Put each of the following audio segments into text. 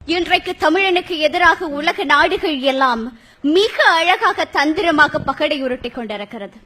இன்றைக்கு தமிழனுக்கு எதிராக உலக நாடுகள் எல்லாம் மிக அழகாக தந்திரமாக பகடை உருட்டிக் கொண்டிருக்கிறது.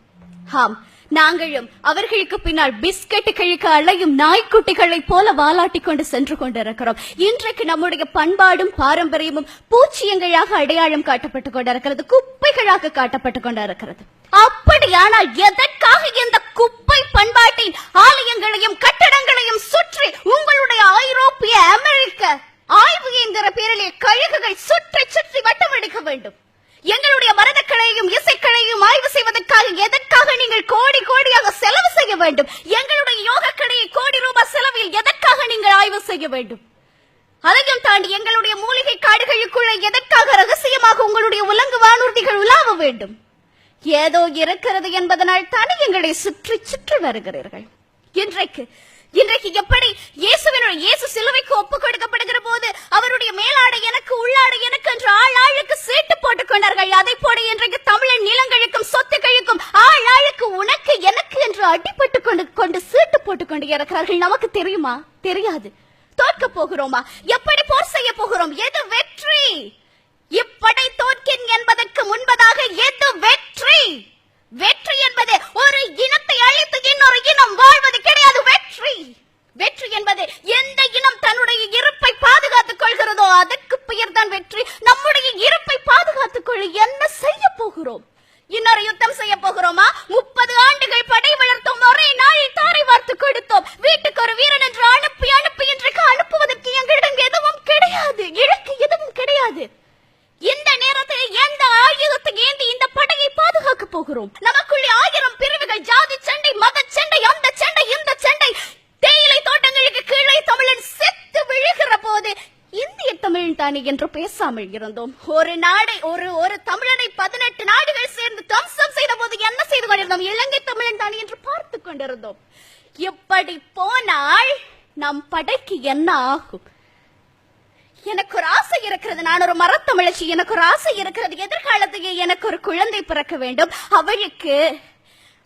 ஆம், நாங்களும் அவர்களுக்கு பின்னால் பிஸ்கட்டுகளுக்கு அலையும் நாய்க்குட்டிகளை போல வாலாட்டிக் கொண்டு சென்று கொண்டிருக்கிறோம். இன்றைக்கு நம்முடைய பண்பாடும் பாரம்பரியமும் பூச்சியங்களாக அடையாளம் காட்டப்பட்டுக் கொண்டிருக்கிறது, குப்பைகளாக காட்டப்பட்டுக் கொண்டிருக்கிறது. அப்படியானால் எதற்காக இந்த குப்பை பண்பாட்டின் ஆலயங்களையும் கட்டடங்களையும் சுற்றி உங்களுடைய ஐரோப்பிய அமெரிக்க ஆய்வு என்கிற பேரில் கழுகுகள் சுற்றி சுற்றி வட்டமடிக்க வேண்டும்? எங்களுடைய மரதக்களையும் இசைக்களையும் ஆய்வு செய்வதற்காக எதற்காக நீங்கள் கோடி கோடியாக செலவு செய்ய வேண்டும்? எங்களுடைய யோக கடையை கோடி ரூபாய் செலவில் எதற்காக நீங்கள் ஆய்வு செய்ய வேண்டும்? அதையும் தாண்டி எங்களுடைய மூலிகை காடுகளுக்குள்ள எதற்காக ரகசியமாக உங்களுடைய உலங்கு வானூர்திகள் உலாவ வேண்டும்? ஏதோ இருக்கிறது என்பதனால் தானே எங்களை சுற்றி சுற்றி வருகிறீர்கள். இன்றைக்கு எப்படி இயேசு சிலுவைக்கு ஒப்புக் கொடுக்கப்படுகிற போது அவருடைய மேலாடை எனக்கு உள்ளாடை எனக்கு என்று ஆளுக்கு சீட்டு போட்டுக் கொண்டார்கள். அதை போல இன்றைக்கு தமிழன் நிலங்களுக்கும் சொத்துக்களுக்கும் ஆளுக்கு உனக்கு எனக்கு என்று அடிபட்டு கொண்டு சீட்டு போட்டுக் கொண்டு இருக்கிறார்கள். நமக்கு தெரியுமா? தெரியாது. தோற்க போகிறோமா? எப்படி போர் செய்ய போகிறோம்? எது வெற்றி? இப்படை தோற்கின் என்பதற்கு முன்பதாக எது வெற்றி? வெற்றி என்பது ஒரு இனத்தை அழித்து இன்னொரு இனம் வாழ்வது கிடையாது. வெற்றி என்பது எந்த இனம் தன்னுடைய இருப்பை பாதுகாத்துக் கொள்கிறதோ அதற்கு பெயர் தான் வெற்றி. நம்முடைய இருப்பை பாதுகாத்துக் கொள்ள என்ன செய்ய போகிறோம்? இன்னொரு யுத்தம் செய்ய போகிறோமா? 30 ஆண்டுகள் படை வளர்த்தோம், ஒரே நாளில் தாரை வார்த்து கொடுத்தோம், வீட்டுக்கு ஒரு வீரன் என்று அனுப்பி இன்றைக்கு அனுப்புவதற்கு எங்களிடம் எதுவும் கிடையாது, இலக்கு எதுவும் கிடையாது. இந்த நேரத்தில் எந்த ஆயுதத்தை ஏந்தி இந்த படையை பாதுகாக்க போகிறோம்? நமக்குள்ளே 1000 பிரிவுகள், ஜாதி சண்டை, மத சண்டை, அந்த சண்டை, இந்த சண்டை. தேயிலை தோட்டங்களுக்கு கீழே தமிழன் செத்து விழுகிற போது இந்திய தமிழன் தானே என்று பேசாமல் இருந்தோம். ஒரு நாடை ஒரு தமிழனை 18 நாடுகள் சேர்ந்து தம்சம் செய்த போது என்ன செய்து கொண்டிருந்தோம்? இலங்கை தமிழன் தானே என்று பார்த்துக் கொண்டிருந்தோம். இப்படி போனால் நம் படைக்கு என்ன ஆகும்? எனக்கு ஒரு ஆசை இருக்கிறது, நான் ஒரு மரத்தமிழச்சி, எனக்கு ஒரு ஆசை இருக்கிறது, எதிர்காலத்தையே எனக்கு ஒரு குழந்தை பிறக்க வேண்டும். அவளுக்கு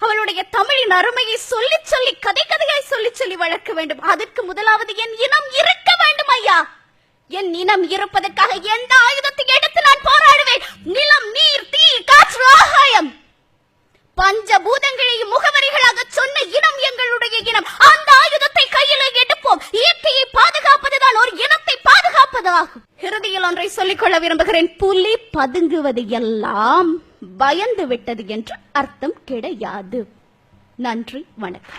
அவளுடைய தமிழின் அருமையை சொல்லி சொல்லி கதையாய் சொல்லி வளர்க்க வேண்டும். அதற்கு முதலாவது என் இனம் இருக்க வேண்டும் ஐயா. என் இனம் இருப்பதற்காக எந்த ஆயுதத்தை எடுத்து நான் போராடுவேன்? நிலம், நீர், தீ, காற்று, ஆகாயம், பஞ்சபூதங்களையும் முகவரிகளாக சொன்ன இனம் எங்களுடைய இனம். அந்த ஆயுதத்தை கையில் எடுப்போம். இயற்கையை பாதுகாப்பதுதான் ஒரு இனத்தை பாதுகாப்பதாகும். இறுதியில் ஒன்றை சொல்லிக் கொள்ள விரும்புகிறேன். புலி பதுங்குவது எல்லாம் பயந்து விட்டது என்று அர்த்தம் கிடையாது. நன்றி, வணக்கம்.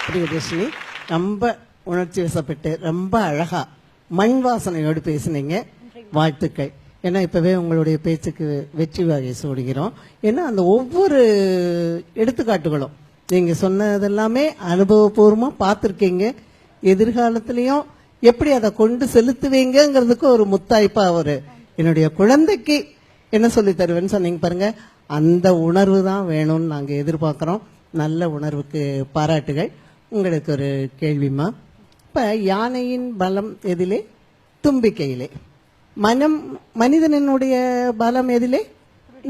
பிரியதர்ஷினி, ரொம்ப உணர்ச்சி வசப்பட்டு ரொம்ப அழகா மண் வாசனையோடு பேசுனீங்க. வாழ்த்துக்கள். ஏன்னா இப்பவே உங்களுடைய பேச்சுக்கு வெற்றி வாகை சூடுகிறோம். ஏன்னா அந்த ஒவ்வொரு எடுத்துக்காட்டுகளும் நீங்க சொன்னதெல்லாமே அனுபவபூர்வமா பார்த்திருக்கீங்க. எதிர்காலத்திலையும் எப்படி அதை கொண்டு செலுத்துவீங்கிறதுக்கு ஒரு முத்தாய்ப்பா என்னுடைய குழந்தைக்கு என்ன சொல்லி தருவேன்னு சொன்னீங்க பாருங்க. அந்த உணர்வு தான் வேணும்னு நாங்க எதிர்பார்க்கிறோம். நல்ல உணர்வுக்கு பாராட்டுகள். உங்களுக்கு ஒரு கேள்விமா. இப்ப யானையின் பலம் எதிலே? தும்பிக்கையிலே. மனிதனுடைய பலம் எதிலே?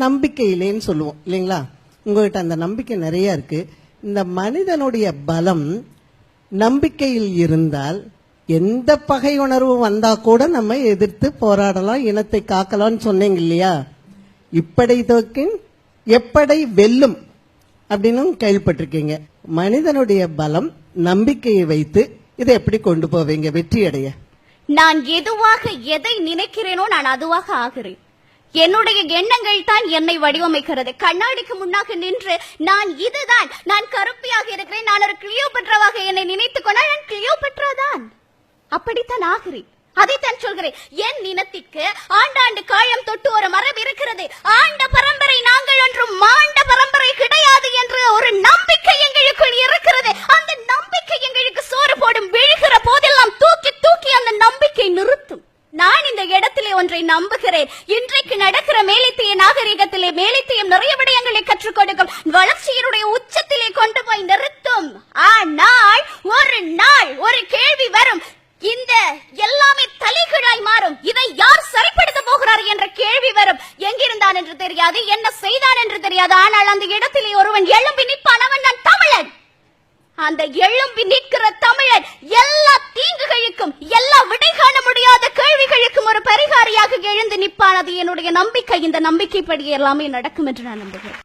நம்பிக்கையிலேன்னு சொல்லுவோம் இல்லைங்களா? உங்ககிட்ட அந்த நம்பிக்கை நிறைய இருக்கு. இந்த மனிதனுடைய பலம் நம்பிக்கையில் இருந்தால் எந்த பகை உணர்வு வந்தா கூட நம்ம எதிர்த்து போராடலாம், இனத்தை காக்கலாம்னு சொன்னீங்க இல்லையா? இப்படை தோக்கின் எப்படை வெல்லும் அப்படின்னு கேள்விப்பட்டிருக்கீங்க. மனிதனுடைய பலம் நம்பிக்கையை வைத்து இதை எப்படி கொண்டு போவீங்க வெற்றி அடைய? நான் எதுவாக எதை நினைக்கிறேனோ நான் அதுவாக ஆகிறேன். என்னுடைய எண்ணங்கள் தான் என்னை வடிவமைக்கிறது. கண்ணாடிக்கு முன்னாக நின்று நான் கருப்பியாக இருக்கிறேன், நான் ஒரு கிளியோபட்ராவாக என்னை நினைத்துக் கொண்டால் நான் கிளியோபட்ராதான். அப்படித்தான் ஆகிறேன். அதைத்தான் சொல்கிறேன். என் இனத்திற்கு ஆண்டாண்டு காயம் தொட்டு ஒரு மரபு இருக்கிறது. ஆண்ட பரம்பரை நாங்கள் ஒன்றும் மாண்ட பரம்பரை கிடையாது என்ற ஒரு நம்பிக்கை எங்களுக்குள் இருக்கிறது. அந்த நம்பிக்கை எங்களுக்கு சோறு போடும். விழுகிற போதெல்லாம் தூக்கி தூக்கி அந்த நம்பிக்கை நிறுத்தும். நான் இந்த இடத்திலே ஒன்றை நம்புகிறேன். இன்றைக்கு நடக்கிற மேலைத்திய நாகரிகத்திலே மேலைத்தியம் நிறைய விடயங்களை கற்றுக் கொடுக்கும், வளர்ச்சியினுடைய உச்சத்திலே கொண்டு போய் நிறுத்தும். ஆனால் ஒரு கேள்வி வரும். இந்த எல்லாமே தலைகீழாய் மாறும். இதை யார் சரிப்படுத்த போகிறார் என்ற கேள்வி வரும். எங்கிருந்தான் என்று தெரியாது, என்ன செய்தான் என்று தெரியாது. ஆனால் அந்த இடத்திலே ஒருவன் எழும்பி நிற்பான். அவன் நான் தமிழன். அந்த எழும்பி நிற்கிற தமிழன் எல்லா தீங்குகளுக்கும் எல்லா விடை முடியாத கேள்விகளுக்கும் ஒரு பரிகாரியாக எழுந்து நிற்பான். அது என்னுடைய நம்பிக்கை. இந்த நம்பிக்கைப்படி எல்லாமே நடக்கும் என்று நான் நம்புகிறேன்.